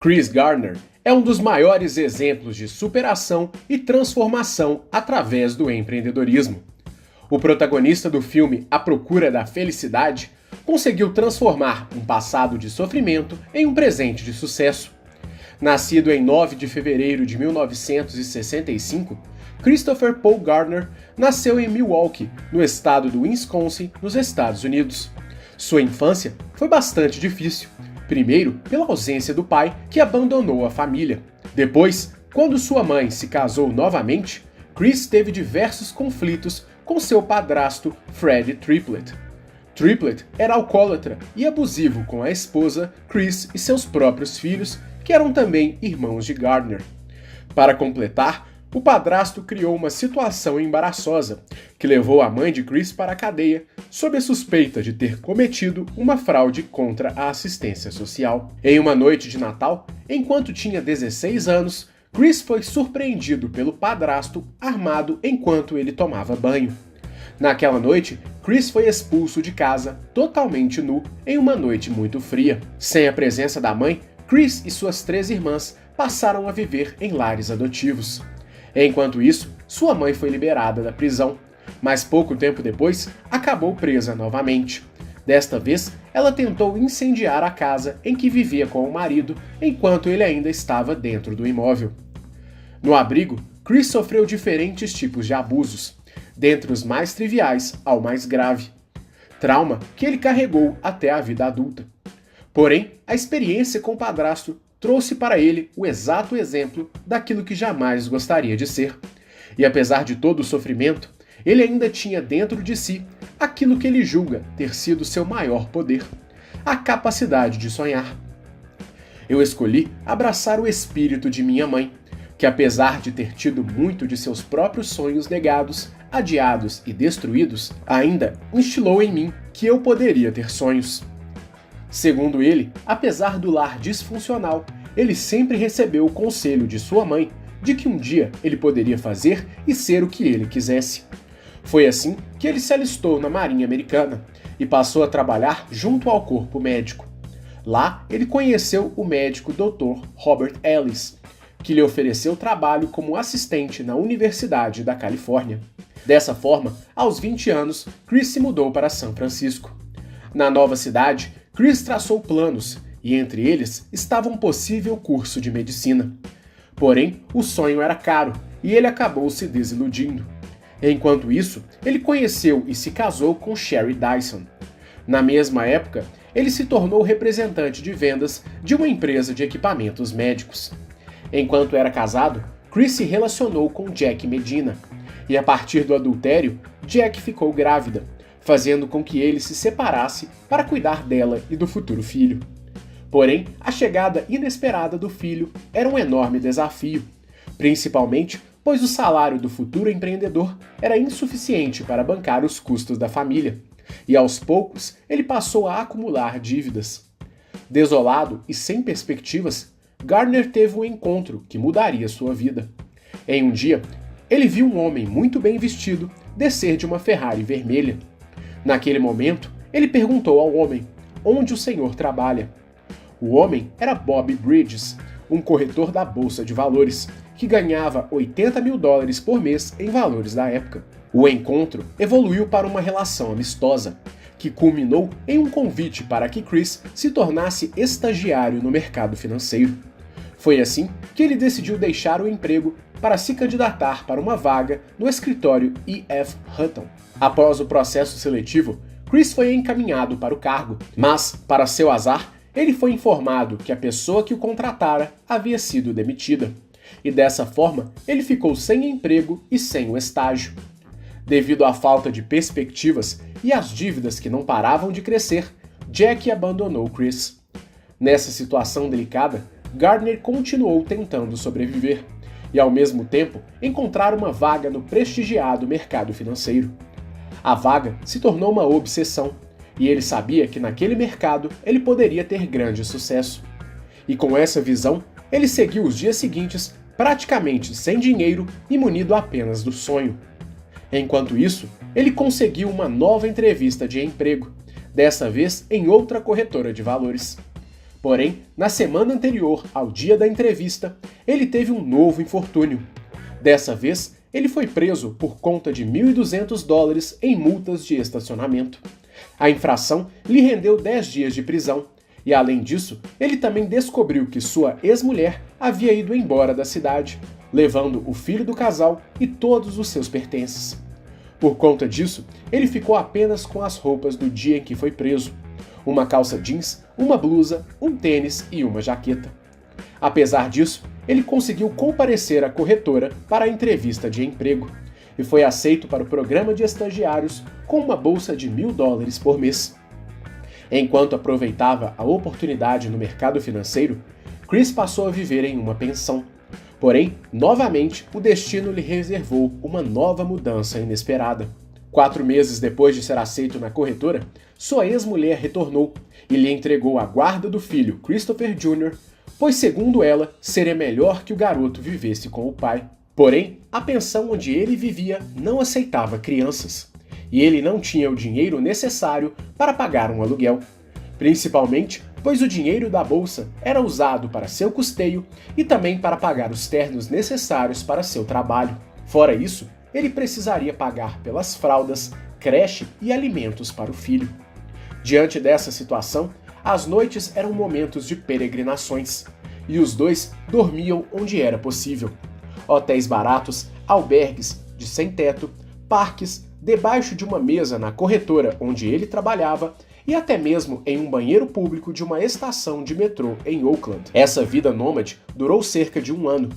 Chris Gardner é um dos maiores exemplos de superação e transformação através do empreendedorismo. O protagonista do filme A Procura da Felicidade conseguiu transformar um passado de sofrimento em um presente de sucesso. Nascido em 9 de fevereiro de 1965, Christopher Paul Gardner nasceu em Milwaukee, no estado do Wisconsin, nos Estados Unidos. Sua infância foi bastante difícil. Primeiro, pela ausência do pai, que abandonou a família. Depois, quando sua mãe se casou novamente, Chris teve diversos conflitos com seu padrasto Fred Triplett. Triplett era alcoólatra e abusivo com a esposa, Chris e seus próprios filhos, que eram também irmãos de Gardner. Para completar, o padrasto criou uma situação embaraçosa, que levou a mãe de Chris para a cadeia, sob a suspeita de ter cometido uma fraude contra a assistência social. Em uma noite de Natal, enquanto tinha 16 anos, Chris foi surpreendido pelo padrasto armado enquanto ele tomava banho. Naquela noite, Chris foi expulso de casa, totalmente nu, em uma noite muito fria. Sem a presença da mãe, Chris e suas 3 irmãs passaram a viver em lares adotivos. Enquanto isso, sua mãe foi liberada da prisão, mas pouco tempo depois acabou presa novamente. Desta vez, ela tentou incendiar a casa em que vivia com o marido enquanto ele ainda estava dentro do imóvel. No abrigo, Chris sofreu diferentes tipos de abusos, dentre os mais triviais ao mais grave. Trauma que ele carregou até a vida adulta. Porém, a experiência com o padrasto trouxe para ele o exato exemplo daquilo que jamais gostaria de ser. E apesar de todo o sofrimento, ele ainda tinha dentro de si aquilo que ele julga ter sido seu maior poder: a capacidade de sonhar. Eu escolhi abraçar o espírito de minha mãe, que apesar de ter tido muito de seus próprios sonhos negados, adiados e destruídos, ainda instilou em mim que eu poderia ter sonhos. Segundo ele, apesar do lar disfuncional, ele sempre recebeu o conselho de sua mãe de que um dia ele poderia fazer e ser o que ele quisesse. Foi assim que ele se alistou na Marinha Americana e passou a trabalhar junto ao corpo médico. Lá, ele conheceu o médico Dr. Robert Ellis, que lhe ofereceu trabalho como assistente na Universidade da Califórnia. Dessa forma, aos 20 anos, Chris se mudou para São Francisco. Na nova cidade, Chris traçou planos, e entre eles estava um possível curso de medicina. Porém, o sonho era caro, e ele acabou se desiludindo. Enquanto isso, ele conheceu e se casou com Sherry Dyson. Na mesma época, ele se tornou representante de vendas de uma empresa de equipamentos médicos. Enquanto era casado, Chris se relacionou com Jack Medina, e a partir do adultério, Jack ficou grávida, fazendo com que ele se separasse para cuidar dela e do futuro filho. Porém, a chegada inesperada do filho era um enorme desafio, principalmente pois o salário do futuro empreendedor era insuficiente para bancar os custos da família, e aos poucos ele passou a acumular dívidas. Desolado e sem perspectivas, Gardner teve um encontro que mudaria sua vida. Em um dia, ele viu um homem muito bem vestido descer de uma Ferrari vermelha. Naquele momento, ele perguntou ao homem: "Onde o senhor trabalha?" O homem era Bob Bridges, um corretor da Bolsa de Valores, que ganhava $80 mil por mês em valores da época. O encontro evoluiu para uma relação amistosa, que culminou em um convite para que Chris se tornasse estagiário no mercado financeiro. Foi assim que ele decidiu deixar o emprego para se candidatar para uma vaga no escritório E.F. Hutton. Após o processo seletivo, Chris foi encaminhado para o cargo, mas, para seu azar, ele foi informado que a pessoa que o contratara havia sido demitida, e dessa forma ele ficou sem emprego e sem o estágio. Devido à falta de perspectivas e às dívidas que não paravam de crescer, Jack abandonou Chris. Nessa situação delicada, Gardner continuou tentando sobreviver e, ao mesmo tempo, encontrar uma vaga no prestigiado mercado financeiro. A vaga se tornou uma obsessão, e ele sabia que naquele mercado ele poderia ter grande sucesso. E com essa visão, ele seguiu os dias seguintes praticamente sem dinheiro e munido apenas do sonho. Enquanto isso, ele conseguiu uma nova entrevista de emprego, dessa vez em outra corretora de valores. Porém, na semana anterior ao dia da entrevista, ele teve um novo infortúnio. Dessa vez, ele foi preso por conta de $1.200 em multas de estacionamento. A infração lhe rendeu 10 dias de prisão, e além disso, ele também descobriu que sua ex-mulher havia ido embora da cidade, levando o filho do casal e todos os seus pertences. Por conta disso, ele ficou apenas com as roupas do dia em que foi preso: uma calça jeans, uma blusa, um tênis e uma jaqueta. Apesar disso, ele conseguiu comparecer à corretora para a entrevista de emprego e foi aceito para o programa de estagiários com uma bolsa de $1.000 por mês. Enquanto aproveitava a oportunidade no mercado financeiro, Chris passou a viver em uma pensão. Porém, novamente, o destino lhe reservou uma nova mudança inesperada. 4 meses depois de ser aceito na corretora, sua ex-mulher retornou e lhe entregou a guarda do filho Christopher Jr., pois, segundo ela, seria melhor que o garoto vivesse com o pai. Porém, a pensão onde ele vivia não aceitava crianças, e ele não tinha o dinheiro necessário para pagar um aluguel, principalmente pois o dinheiro da bolsa era usado para seu custeio e também para pagar os ternos necessários para seu trabalho. Fora isso, ele precisaria pagar pelas fraldas, creche e alimentos para o filho. Diante dessa situação, as noites eram momentos de peregrinações, e os dois dormiam onde era possível. Hotéis baratos, albergues de sem-teto, parques, debaixo de uma mesa na corretora onde ele trabalhava e até mesmo em um banheiro público de uma estação de metrô em Oakland. Essa vida nômade durou cerca de 1 ano.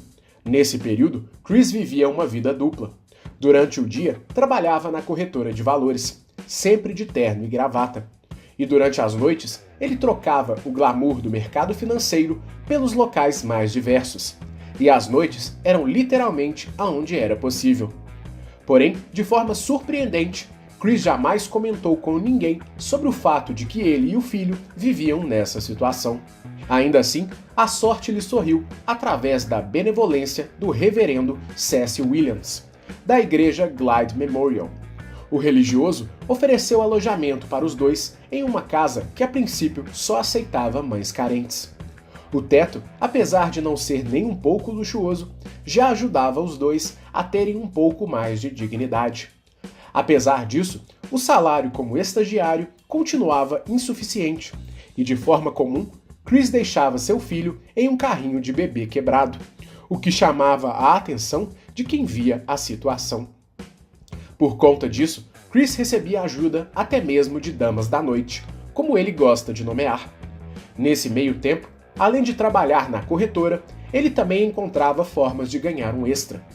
Nesse período, Chris vivia uma vida dupla. Durante o dia, trabalhava na corretora de valores, sempre de terno e gravata. E durante as noites, ele trocava o glamour do mercado financeiro pelos locais mais diversos. E as noites eram literalmente aonde era possível. Porém, de forma surpreendente, Chris jamais comentou com ninguém sobre o fato de que ele e o filho viviam nessa situação. Ainda assim, a sorte lhe sorriu através da benevolência do reverendo Cecil Williams, da igreja Glide Memorial. O religioso ofereceu alojamento para os dois em uma casa que a princípio só aceitava mães carentes. O teto, apesar de não ser nem um pouco luxuoso, já ajudava os dois a terem um pouco mais de dignidade. Apesar disso, o salário como estagiário continuava insuficiente e, de forma comum, Chris deixava seu filho em um carrinho de bebê quebrado, o que chamava a atenção de quem via a situação. Por conta disso, Chris recebia ajuda até mesmo de damas da noite, como ele gosta de nomear. Nesse meio tempo, além de trabalhar na corretora, ele também encontrava formas de ganhar um extra.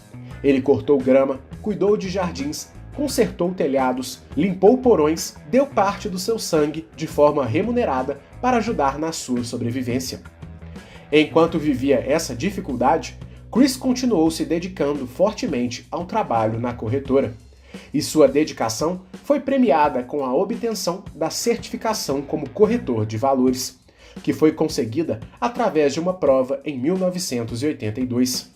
Ele cortou grama, cuidou de jardins, consertou telhados, limpou porões, deu parte do seu sangue de forma remunerada para ajudar na sua sobrevivência. Enquanto vivia essa dificuldade, Chris continuou se dedicando fortemente ao trabalho na corretora. E sua dedicação foi premiada com a obtenção da certificação como corretor de valores, que foi conseguida através de uma prova em 1982.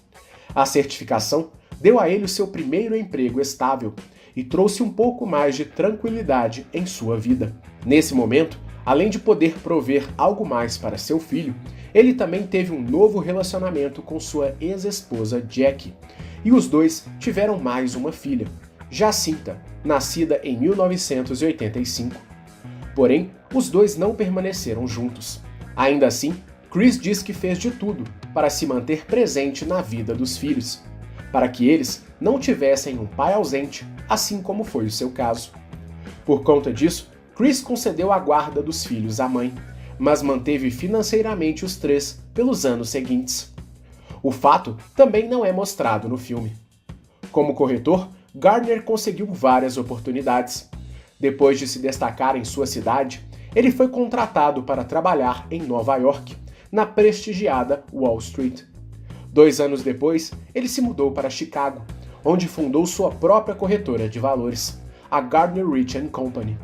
A certificação deu a ele o seu primeiro emprego estável e trouxe um pouco mais de tranquilidade em sua vida. Nesse momento, além de poder prover algo mais para seu filho, ele também teve um novo relacionamento com sua ex-esposa Jackie, e os dois tiveram mais uma filha, Jacinta, nascida em 1985. Porém, os dois não permaneceram juntos. Ainda assim, Chris diz que fez de tudo para se manter presente na vida dos filhos, para que eles não tivessem um pai ausente, assim como foi o seu caso. Por conta disso, Chris concedeu a guarda dos filhos à mãe, mas manteve financeiramente os 3 pelos anos seguintes. O fato também não é mostrado no filme. Como corretor, Gardner conseguiu várias oportunidades. Depois de se destacar em sua cidade, ele foi contratado para trabalhar em Nova York, na prestigiada Wall Street. 2 anos depois, ele se mudou para Chicago, onde fundou sua própria corretora de valores, a Gardner Rich & Company,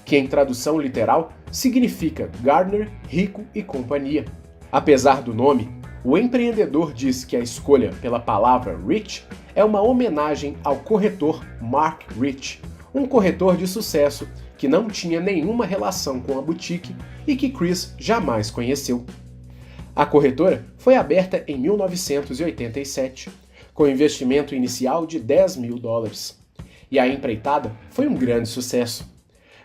que em tradução literal significa Gardner, Rico e Companhia. Apesar do nome, o empreendedor diz que a escolha pela palavra Rich é uma homenagem ao corretor Mark Rich, um corretor de sucesso que não tinha nenhuma relação com a boutique e que Chris jamais conheceu. A corretora foi aberta em 1987, com investimento inicial de $10 mil, e a empreitada foi um grande sucesso.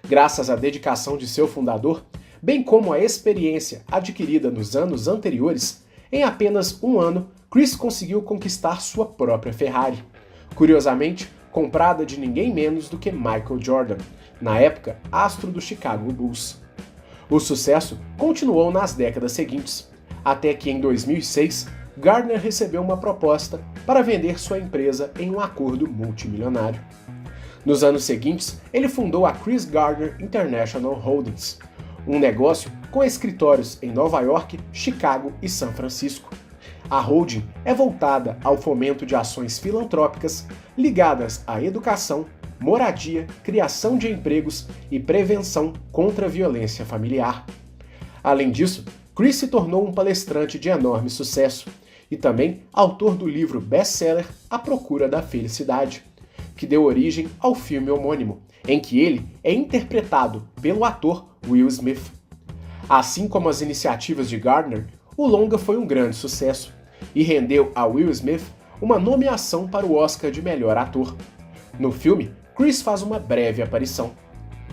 Graças à dedicação de seu fundador, bem como à experiência adquirida nos anos anteriores, em apenas um ano, Chris conseguiu conquistar sua própria Ferrari, curiosamente comprada de ninguém menos do que Michael Jordan, na época astro do Chicago Bulls. O sucesso continuou nas décadas seguintes, até que em 2006, Gardner recebeu uma proposta para vender sua empresa em um acordo multimilionário. Nos anos seguintes, ele fundou a Chris Gardner International Holdings, um negócio com escritórios em Nova York, Chicago e São Francisco. A holding é voltada ao fomento de ações filantrópicas ligadas à educação, moradia, criação de empregos e prevenção contra a violência familiar. Além disso, Chris se tornou um palestrante de enorme sucesso e também autor do livro best-seller A Procura da Felicidade, que deu origem ao filme homônimo, em que ele é interpretado pelo ator Will Smith. Assim como as iniciativas de Gardner, o longa foi um grande sucesso e rendeu a Will Smith uma nomeação para o Oscar de melhor ator. No filme, Chris faz uma breve aparição.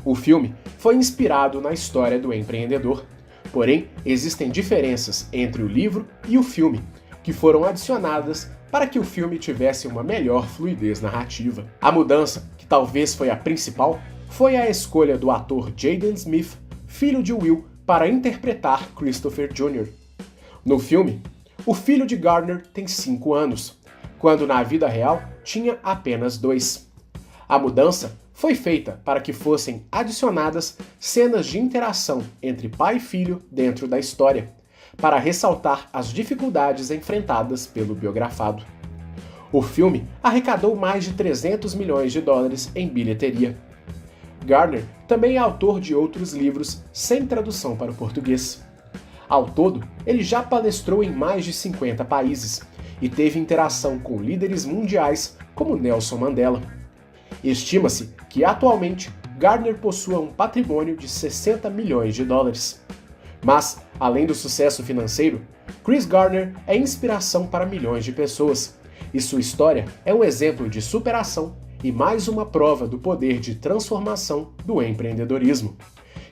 O filme foi inspirado na história do empreendedor, porém existem diferenças entre o livro e o filme, que foram adicionadas para que o filme tivesse uma melhor fluidez narrativa. A mudança, que talvez foi a principal, foi a escolha do ator Jaden Smith, filho de Will, para interpretar Christopher Jr. No filme, o filho de Gardner tem 5 anos, quando na vida real tinha apenas 2. A mudança foi feita para que fossem adicionadas cenas de interação entre pai e filho dentro da história, para ressaltar as dificuldades enfrentadas pelo biografado. O filme arrecadou mais de $300 milhões em bilheteria. Gardner também é autor de outros livros sem tradução para o português. Ao todo, ele já palestrou em mais de 50 países e teve interação com líderes mundiais como Nelson Mandela. Estima-se que atualmente Gardner possua um patrimônio de $60 milhões. Mas, além do sucesso financeiro, Chris Gardner é inspiração para milhões de pessoas, e sua história é um exemplo de superação e mais uma prova do poder de transformação do empreendedorismo.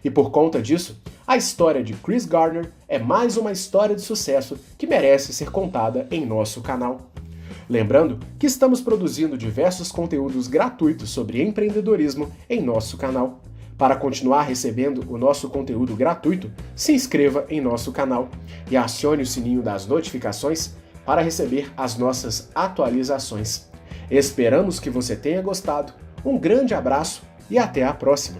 E por conta disso, a história de Chris Gardner é mais uma história de sucesso que merece ser contada em nosso canal. Lembrando que estamos produzindo diversos conteúdos gratuitos sobre empreendedorismo em nosso canal. Para continuar recebendo o nosso conteúdo gratuito, se inscreva em nosso canal e acione o sininho das notificações para receber as nossas atualizações. Esperamos que você tenha gostado, um grande abraço e até a próxima!